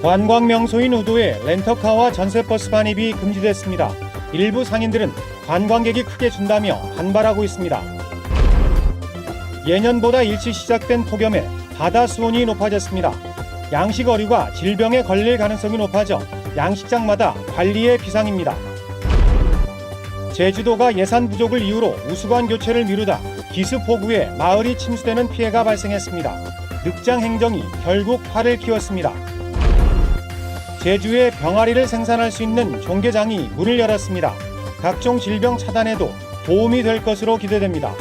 관광 명소인 우도에 렌터카와 전세버스 반입이 금지됐습니다. 일부 상인들은 관광객이 크게 준다며 반발하고 있습니다. 예년보다 일찍 시작된 폭염에 바다 수온이 높아졌습니다. 양식 어류가 질병에 걸릴 가능성이 높아져 양식장마다 관리에 비상입니다. 제주도가 예산 부족을 이유로 우수관 교체를 미루다 기습폭우에 마을이 침수되는 피해가 발생했습니다. 늑장 행정이 결국 팔을 키웠습니다. 제주에 병아리를 생산할 수 있는 종개장이 문을 열었습니다. 각종 질병 차단에도 도움이 될 것으로 기대됩니다.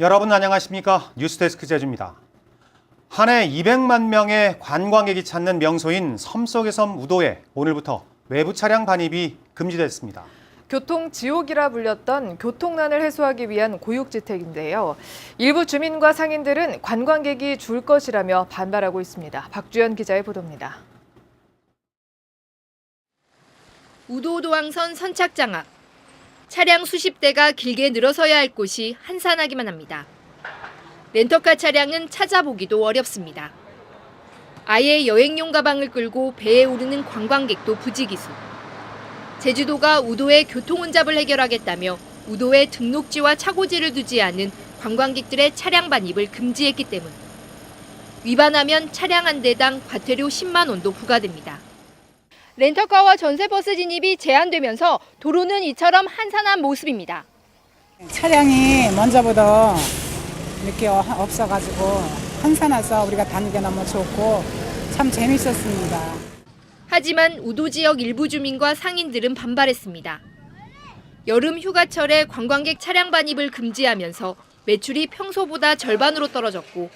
여러분 안녕하십니까? 뉴스데스크 제주입니다. 한 해 200만 명의 관광객이 찾는 명소인 섬속의 섬 우도에 오늘부터 외부 차량 반입이 금지됐습니다. 교통 지옥이라 불렸던 교통난을 해소하기 위한 고육지택인데요. 일부 주민과 상인들은 관광객이 줄 것이라며 반발하고 있습니다. 박주연 기자의 보도입니다. 우도도항선 선착장 앞. 차량 수십 대가 길게 늘어서야 할 곳이 한산하기만 합니다. 렌터카 차량은 찾아보기도 어렵습니다. 아예 여행용 가방을 끌고 배에 오르는 관광객도 부지기수. 제주도가 우도의 교통 혼잡을 해결하겠다며 우도에 등록지와 차고지를 두지 않은 관광객들의 차량 반입을 금지했기 때문. 위반하면 차량 한 대당 과태료 10만 원도 부과됩니다. 렌터카와 전세버스 진입이 제한되면서 도로는 이처럼 한산한 모습입니다. 차량이 먼저보다 이렇게 없어가지고 한산해서 우리가 다니기 너무 좋고 참 재밌었습니다. 하지만 우도 지역 일부 주민과 상인들은 반발했습니다. 여름 휴가철에 관광객 차량 반입을 금지하면서 매출이 평소보다 절반으로 떨어졌고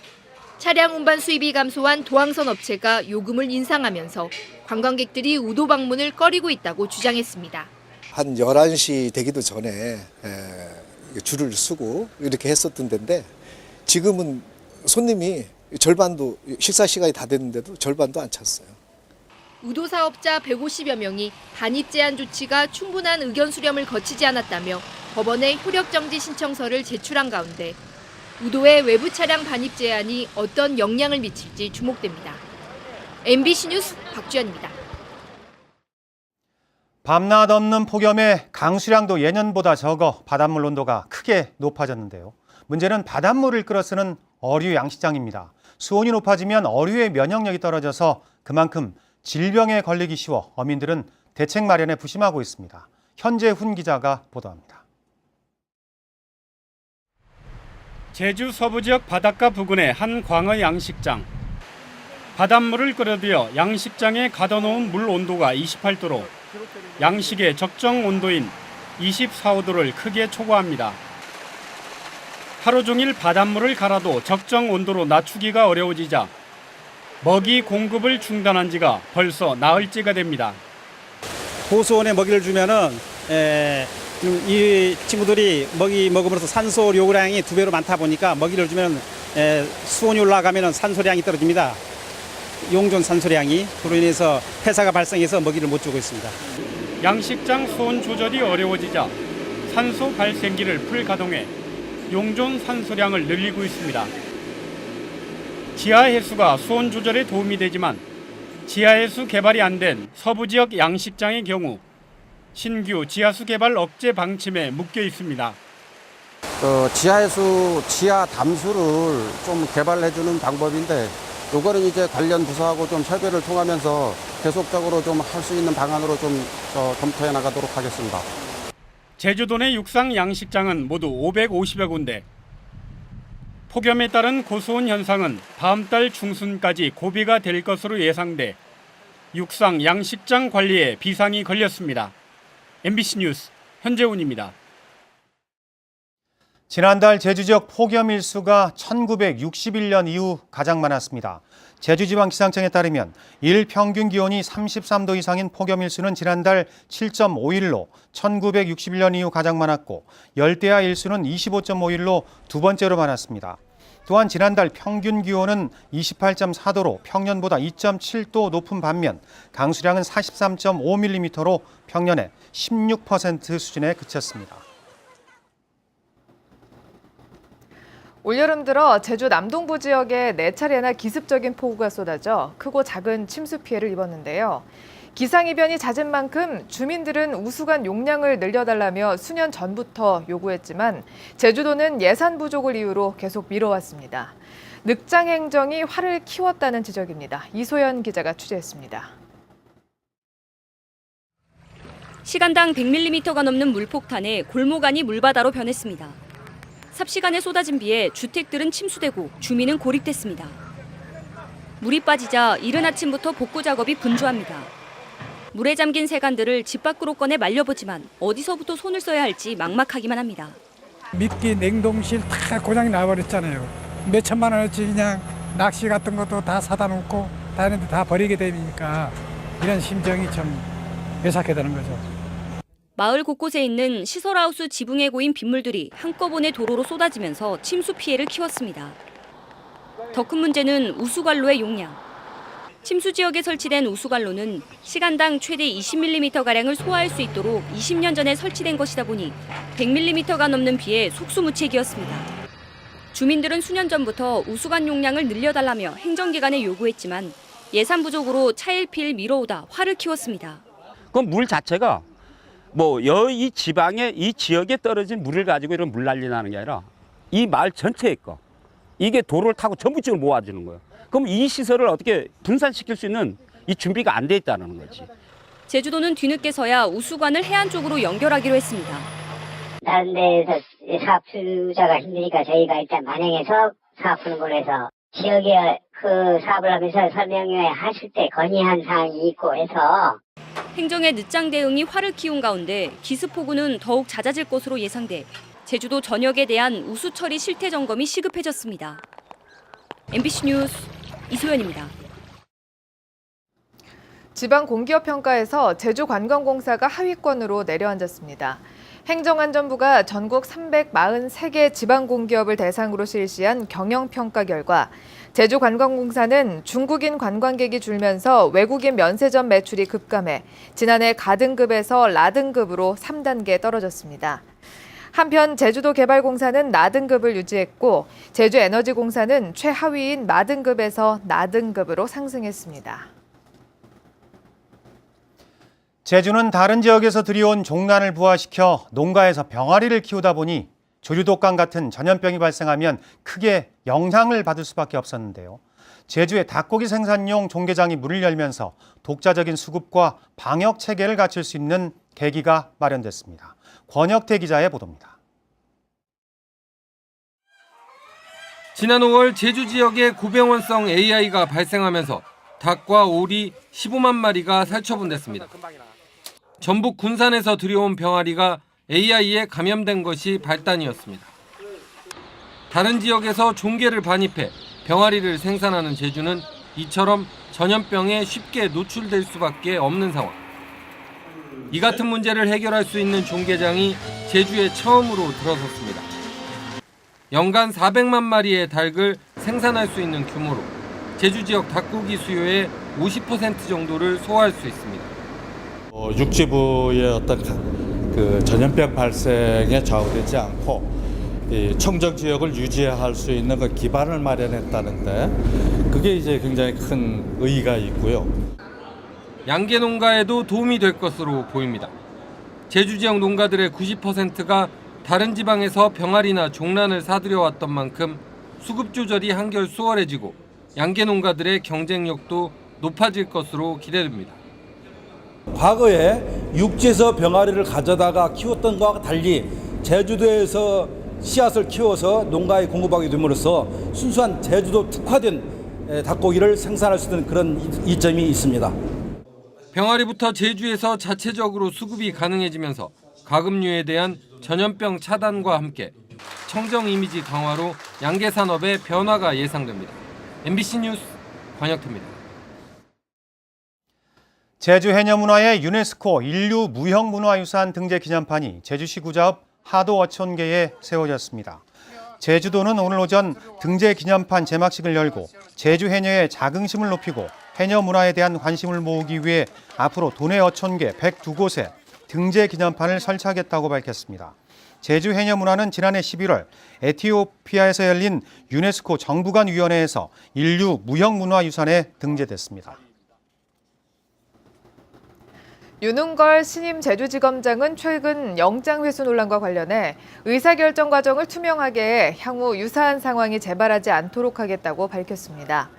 차량 운반 수입이 감소한 도항선 업체가 요금을 인상하면서 관광객들이 우도 방문을 꺼리고 있다고 주장했습니다. 한 11시 되기도 전에 줄을 서고 이렇게 했었던 데인데 지금은 손님이 절반도 식사 시간이 다 됐는데도 절반도 안 찼어요. 우도 사업자 150여 명이 반입 제한 조치가 충분한 의견 수렴을 거치지 않았다며 법원에 효력 정지 신청서를 제출한 가운데 우도의 외부 차량 반입 제한이 어떤 영향을 미칠지 주목됩니다. MBC 뉴스 박주연입니다. 밤낮 없는 폭염에 강수량도 예년보다 적어 바닷물 온도가 크게 높아졌는데요. 문제는 바닷물을 끌어 쓰는 어류 양식장입니다. 수온이 높아지면 어류의 면역력이 떨어져서 그만큼 질병에 걸리기 쉬워 어민들은 대책 마련에 부심하고 있습니다. 현재훈 기자가 보도합니다. 제주 서부 지역 바닷가 부근의 한 광어 양식장. 바닷물을 끌어들여 양식장에 가둬놓은 물 온도가 28도로 양식의 적정 온도인 24~25도를 크게 초과합니다. 하루 종일 바닷물을 갈아도 적정 온도로 낮추기가 어려워지자 먹이 공급을 중단한 지가 벌써 나흘째가 됩니다. 고수온에 먹이를 주면은 이 친구들이 먹이 먹음으로써 산소 요구량이 2배로 많다 보니까 먹이를 주면 수온이 올라가면 산소량이 떨어집니다. 용존 산소량이 그로 인해서 폐사가 발생해서 먹이를 못 주고 있습니다. 양식장 수온 조절이 어려워지자 산소 발생기를 풀가동해 용존 산소량을 늘리고 있습니다. 지하해수가 수온 조절에 도움이 되지만 지하해수 개발이 안 된 서부 지역 양식장의 경우 신규 지하수 개발 억제 방침에 묶여 있습니다. 지하해수, 지하 담수를 좀 개발해주는 방법인데 요거는 이제 관련 부서하고 좀 협의를 통하면서 계속적으로 좀 할 수 있는 방안으로 좀 검토해 나가도록 하겠습니다. 제주도 내 육상 양식장은 모두 550여 군데. 폭염에 따른 고수온 현상은 다음 달 중순까지 고비가 될 것으로 예상돼 육상 양식장 관리에 비상이 걸렸습니다. MBC 뉴스 현재훈입니다. 지난달 제주 지역 폭염 일수가 1961년 이후 가장 많았습니다. 제주지방기상청에 따르면 일 평균 기온이 33도 이상인 폭염 일수는 지난달 7.5일로 1961년 이후 가장 많았고 열대야 일수는 25.5일로 두 번째로 많았습니다. 또한 지난달 평균 기온은 28.4도로 평년보다 2.7도 높은 반면 강수량은 43.5mm로 평년의 16% 수준에 그쳤습니다. 올여름 들어 제주 남동부 지역에 4차례나 기습적인 폭우가 쏟아져 크고 작은 침수 피해를 입었는데요. 기상이변이 잦은 만큼 주민들은 우수관 용량을 늘려달라며 수년 전부터 요구했지만 제주도는 예산 부족을 이유로 계속 미뤄왔습니다. 늑장 행정이 화를 키웠다는 지적입니다. 이소연 기자가 취재했습니다. 시간당 100mm가 넘는 물폭탄에 골목 안이 물바다로 변했습니다. 삽시간에 쏟아진 비에 주택들은 침수되고 주민은 고립됐습니다. 물이 빠지자 이른 아침부터 복구 작업이 분주합니다. 물에 잠긴 세간들을 집 밖으로 꺼내 말려보지만 어디서부터 손을 써야 할지 막막하기만 합니다. 미끼 냉동실 다 고장이 나버렸잖아요. 몇 천만 원어치 그냥 낚시 같은 것도 다 사다 놓고 다른 데 다 버리게 되니까 이런 심정이 참 외삭해 되는 거죠. 마을 곳곳에 있는 시설하우스 지붕에 고인 빗물들이 한꺼번에 도로로 쏟아지면서 침수 피해를 키웠습니다. 더 큰 문제는 우수관로의 용량. 침수 지역에 설치된 우수관로는 시간당 최대 20mm가량을 소화할 수 있도록 20년 전에 설치된 것이다 보니 100mm가 넘는 비에 속수무책이었습니다. 주민들은 수년 전부터 우수관 용량을 늘려달라며 행정기관에 요구했지만 예산 부족으로 차일피일 미뤄오다 화를 키웠습니다. 그 물 자체가 이 지방에 이 지역에 떨어진 물을 가지고 이런 물 난리 나는 게 아니라 이 마을 전체의 거 이게 도로를 타고 전부 지금 모아지는 거예요. 그럼 이 시설을 어떻게 분산시킬 수 있는 이 준비가 안 돼 있다는 거지. 제주도는 뒤늦게서야 우수관을 해안 쪽으로 연결하기로 했습니다. 다른 데에서 사업 투자가 힘드니까 저희가 일단 만행해서 사업 푸는 걸로 해서 지역에 그 사업을 하면서 설명회 하실 때 건의한 사항이 있고 해서 행정의 늦장 대응이 화를 키운 가운데 기습폭우는 더욱 잦아질 것으로 예상돼 제주도 전역에 대한 우수 처리 실태 점검이 시급해졌습니다. MBC 뉴스 이소연입니다. 지방공기업평가에서 제주관광공사가 하위권으로 내려앉았습니다. 행정안전부가 전국 343개 지방공기업을 대상으로 실시한 경영평가 결과 제주관광공사는 중국인 관광객이 줄면서 외국인 면세점 매출이 급감해 지난해 가등급에서 라등급으로 3단계 떨어졌습니다. 한편 제주도개발공사는 나등급을 유지했고 제주에너지공사는 최하위인 마등급에서 나등급으로 상승했습니다. 제주는 다른 지역에서 들여온 종란을 부화시켜 농가에서 병아리를 키우다 보니 조류독감 같은 전염병이 발생하면 크게 영향을 받을 수밖에 없었는데요. 제주의 닭고기 생산용 종개장이 문을 열면서 독자적인 수급과 방역 체계를 갖출 수 있는 계기가 마련됐습니다. 권혁태 기자의 보도입니다. 지난 5월 제주 지역에 고병원성 AI가 발생하면서 닭과 오리 15만 마리가 살처분됐습니다. 전북 군산에서 들여온 병아리가 AI에 감염된 것이 발단이었습니다. 다른 지역에서 종개를 반입해 병아리를 생산하는 제주는 이처럼 전염병에 쉽게 노출될 수밖에 없는 상황. 이 같은 문제를 해결할 수 있는 종개장이 제주에 처음으로 들어섰습니다. 연간 400만 마리의 닭을 생산할 수 있는 규모로 제주 지역 닭고기 수요의 50% 정도를 소화할 수 있습니다. 육지부의 어떤 그 전염병 발생에 좌우되지 않고 이 청정 지역을 유지할 수 있는 그 기반을 마련했다는데 그게 이제 굉장히 큰 의의가 있고요. 양계 농가에도 도움이 될 것으로 보입니다. 제주 지역 농가들의 90%가 다른 지방에서 병아리나 종란을 사들여왔던 만큼 수급 조절이 한결 수월해지고 양계 농가들의 경쟁력도 높아질 것으로 기대됩니다. 과거에 육지에서 병아리를 가져다가 키웠던 것과 달리 제주도에서 씨앗을 키워서 농가에 공급하게 됨으로써 순수한 제주도 특화된 닭고기를 생산할 수 있는 그런 이점이 있습니다. 병아리부터 제주에서 자체적으로 수급이 가능해지면서 가금류에 대한 전염병 차단과 함께 청정 이미지 강화로 양계 산업의 변화가 예상됩니다. MBC 뉴스 권혁태입니다. 제주 해녀문화의 유네스코 인류 무형문화유산 등재 기념판이 제주시 구자읍 하도어촌계에 세워졌습니다. 제주도는 오늘 오전 등재 기념판 제막식을 열고 제주 해녀의 자긍심을 높이고 해녀 문화에 대한 관심을 모으기 위해 앞으로 도내 어촌계 102곳에 등재 기념판을 설치하겠다고 밝혔습니다. 제주 해녀문화는 지난해 11월 에티오피아에서 열린 유네스코 정부간위원회에서 인류 무형문화유산에 등재됐습니다. 윤은걸 신임 제주지검장은 최근 영장회수 논란과 관련해 의사결정 과정을 투명하게 해 향후 유사한 상황이 재발하지 않도록 하겠다고 밝혔습니다.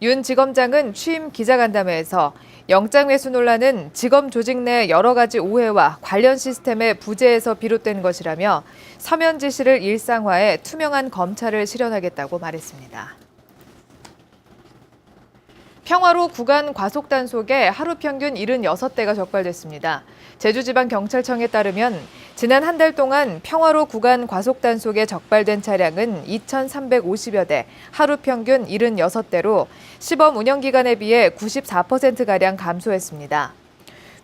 윤 지검장은 취임 기자간담회에서 영장회수 논란은 지검 조직 내 여러 가지 오해와 관련 시스템의 부재에서 비롯된 것이라며 서면 지시를 일상화해 투명한 검찰을 실현하겠다고 말했습니다. 평화로 구간 과속단속에 하루 평균 76대가 적발됐습니다. 제주지방경찰청에 따르면 지난 한 달 동안 평화로 구간 과속단속에 적발된 차량은 2,350여 대, 하루 평균 76대로 시범 운영 기간에 비해 94%가량 감소했습니다.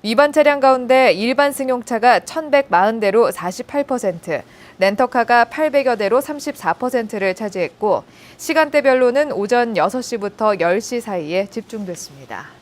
위반 차량 가운데 일반 승용차가 1,140대로 48%, 렌터카가 800여 대로 34%를 차지했고 시간대별로는 오전 6시부터 10시 사이에 집중됐습니다.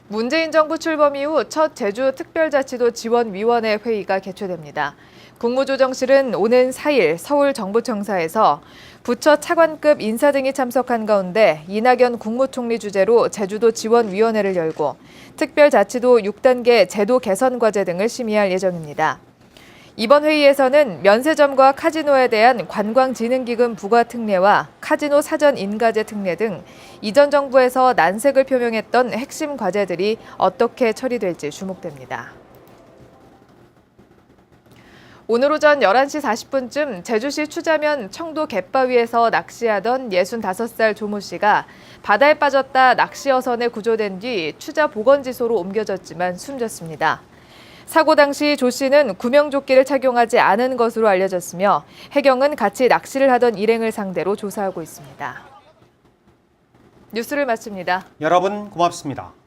문재인 정부 출범 이후 첫 제주특별자치도 지원위원회 회의가 개최됩니다. 국무조정실은 오는 4일 서울 정부청사에서 부처 차관급 인사 등이 참석한 가운데 이낙연 국무총리 주재로 제주도 지원위원회를 열고 특별자치도 6단계 제도 개선 과제 등을 심의할 예정입니다. 이번 회의에서는 면세점과 카지노에 대한 관광진흥기금 부과 특례와 카지노 사전 인가제 특례 등 이전 정부에서 난색을 표명했던 핵심 과제들이 어떻게 처리될지 주목됩니다. 오늘 오전 11시 40분쯤 제주시 추자면 청도 갯바위에서 낚시하던 65살 조모 씨가 바다에 빠졌다 낚시 어선에 구조된 뒤 추자 보건지소로 옮겨졌지만 숨졌습니다. 사고 당시 조 씨는 구명조끼를 착용하지 않은 것으로 알려졌으며 해경은 같이 낚시를 하던 일행을 상대로 조사하고 있습니다. 뉴스를 마칩니다. 여러분 고맙습니다.